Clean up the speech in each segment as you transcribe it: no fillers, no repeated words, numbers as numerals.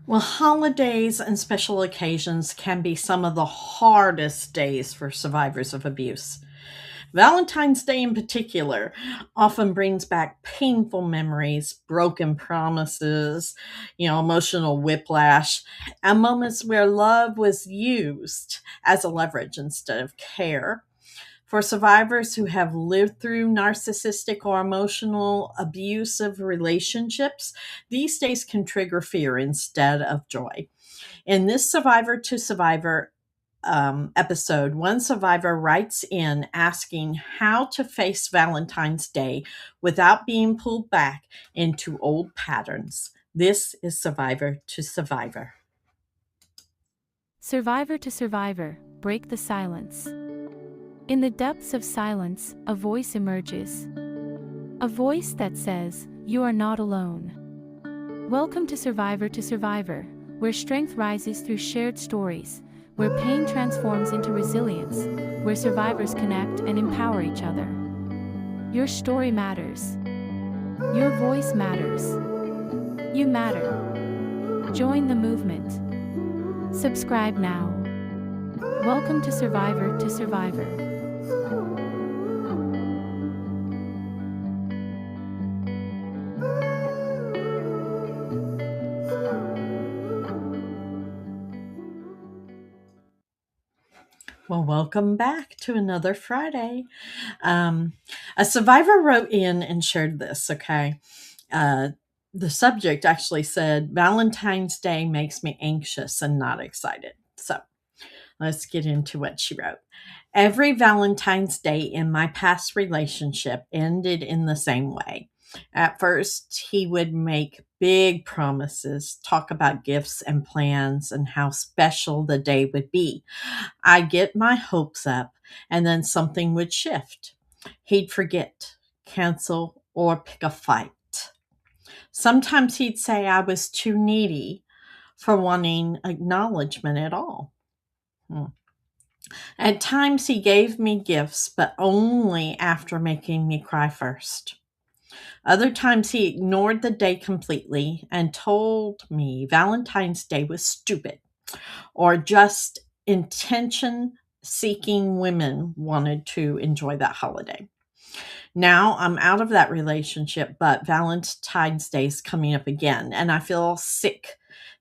Well, holidays and special occasions can be some of the hardest days for survivors of abuse. Valentine's Day, in particular, often brings back painful memories, broken promises, emotional whiplash, and moments where love was used as a leverage instead of care. For survivors who have lived through narcissistic or emotional abusive relationships, these days can trigger fear instead of joy. In this Survivor to Survivor episode, one survivor writes in asking how to face Valentine's Day without being pulled back into old patterns. This is Survivor to Survivor. Survivor to survivor, break the silence. In the depths of silence, a voice emerges. A voice that says, "You are not alone." Welcome to Survivor, where strength rises through shared stories, where pain transforms into resilience, where survivors connect and empower each other. Your story matters. Your voice matters. You matter. Join the movement. Subscribe now. Welcome to Survivor. Well, welcome back to another Friday. Um, a survivor wrote in and shared this, okay? Uh, the subject actually said, Valentine's Day makes me anxious and not excited. So let's get into what she wrote. Every Valentine's Day in my past relationship ended in the same way. At first, he would make big promises, talk about gifts and plans and how special the day would be. I get my hopes up, and then something would shift. He'd forget, cancel, or pick a fight. Sometimes he'd say I was too needy for wanting acknowledgement at all. Hmm. At times, he gave me gifts, but only after making me cry first. Other times, he ignored the day completely and told me Valentine's Day was stupid or just intention seeking women wanted to enjoy that holiday. Now I'm out of that relationship, but Valentine's Day is coming up again, and I feel sick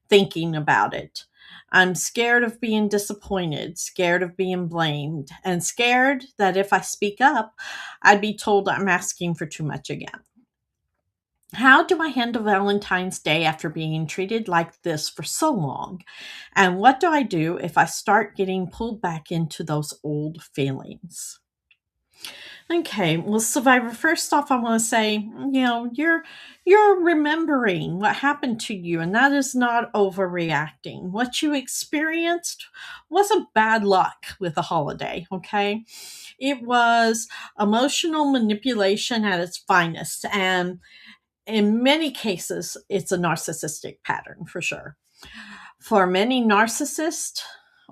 thinking about it. I'm scared of being disappointed, scared of being blamed, and scared that if I speak up, I'd be told I'm asking for too much again. How do I handle Valentine's Day after being treated like this for so long? And what do I do if I start getting pulled back into those old feelings? Okay, well, Survivor, first off, I want to say, you're remembering what happened to you, and that is not overreacting. What you experienced wasn't bad luck with the holiday, okay? It was emotional manipulation at its finest, and in many cases, it's a narcissistic pattern for sure. For many narcissists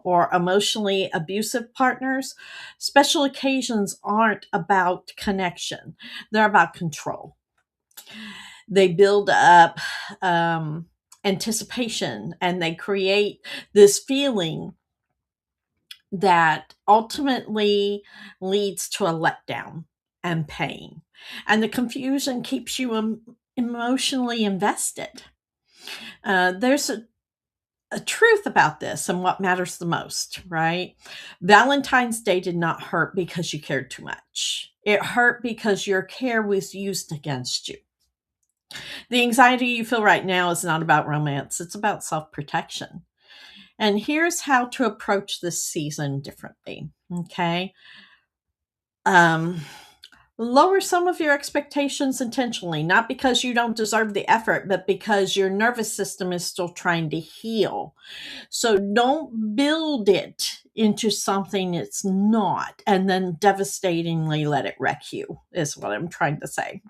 or emotionally abusive partners, special occasions aren't about connection, they're about control. They build up anticipation and they create this feeling that ultimately leads to a letdown and pain. And the confusion keeps you emotionally invested. There's a truth about this and what matters the most, right? Valentine's Day did not hurt because you cared too much. It hurt because your care was used against you. The anxiety you feel right now is not about romance, it's about self protection. And here's how to approach this season differently, okay? Um, Lower some of your expectations intentionally, not because you don't deserve the effort, but because your nervous system is still trying to heal. So don't build it into something it's not and then devastatingly let it wreck you, is what I'm trying to say.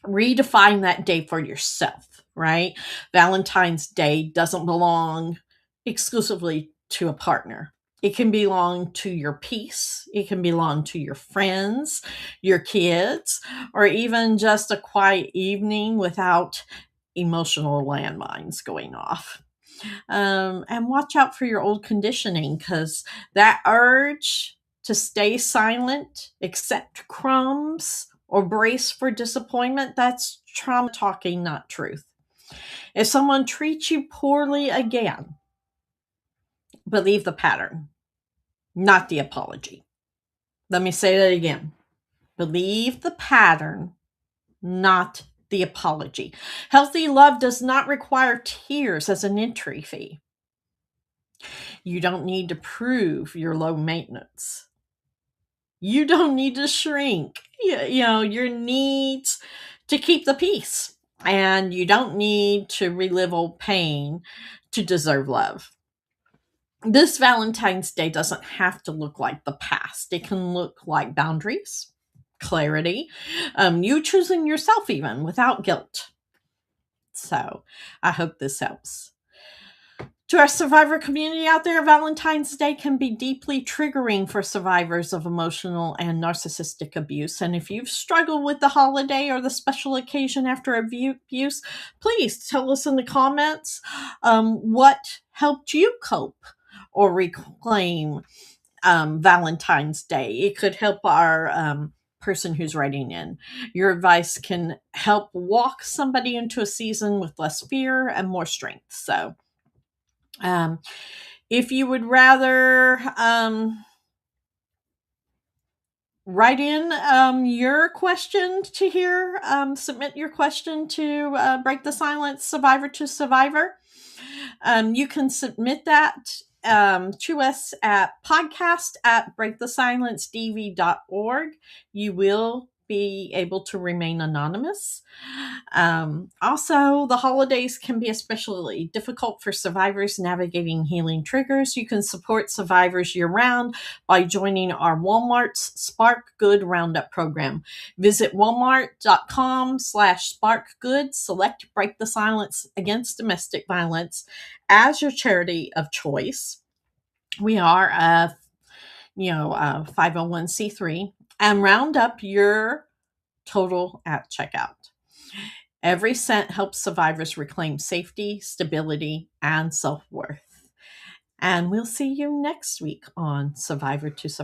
Redefine that day for yourself, right? Valentine's Day doesn't belong exclusively to a partner. It can belong to your peace. It can belong to your friends, your kids, or even just a quiet evening without emotional landmines going off. And watch out for your old conditioning, because that urge to stay silent, accept crumbs, or brace for disappointment, that's trauma talking, not truth. If someone treats you poorly again, believe the pattern, not the apology. Let me say that again. Believe the pattern, not the apology. Healthy love does not require tears as an entry fee. You don't need to prove you're low maintenance. You don't need to shrink, your needs to keep the peace. And you don't need to relive old pain to deserve love. This Valentine's Day doesn't have to look like the past. It can look like boundaries, clarity, you choosing yourself even without guilt. So I hope this helps. To our survivor community out there, Valentine's Day can be deeply triggering for survivors of emotional and narcissistic abuse. And if you've struggled with the holiday or the special occasion after abuse, please tell us in the comments what helped you cope or reclaim Valentine's Day. It could help our person who's writing in. Your advice can help walk somebody into a season with less fear and more strength. So, if you would rather write in your question to here, submit your question to Break the Silence Survivor to Survivor, you can submit that to us at podcast@breakthesilencedv.org. You will be able to remain anonymous. Also, the holidays can be especially difficult for survivors navigating healing triggers. You can support survivors year-round by joining our Walmart's Spark Good Roundup program. Visit walmart.com/sparkgood. Select Break the Silence Against Domestic Violence as your charity of choice. We are a 501c3, and round up your total at checkout. Every cent helps survivors reclaim safety, stability, and self-worth. And we'll see you next week on Survivor to Survivor.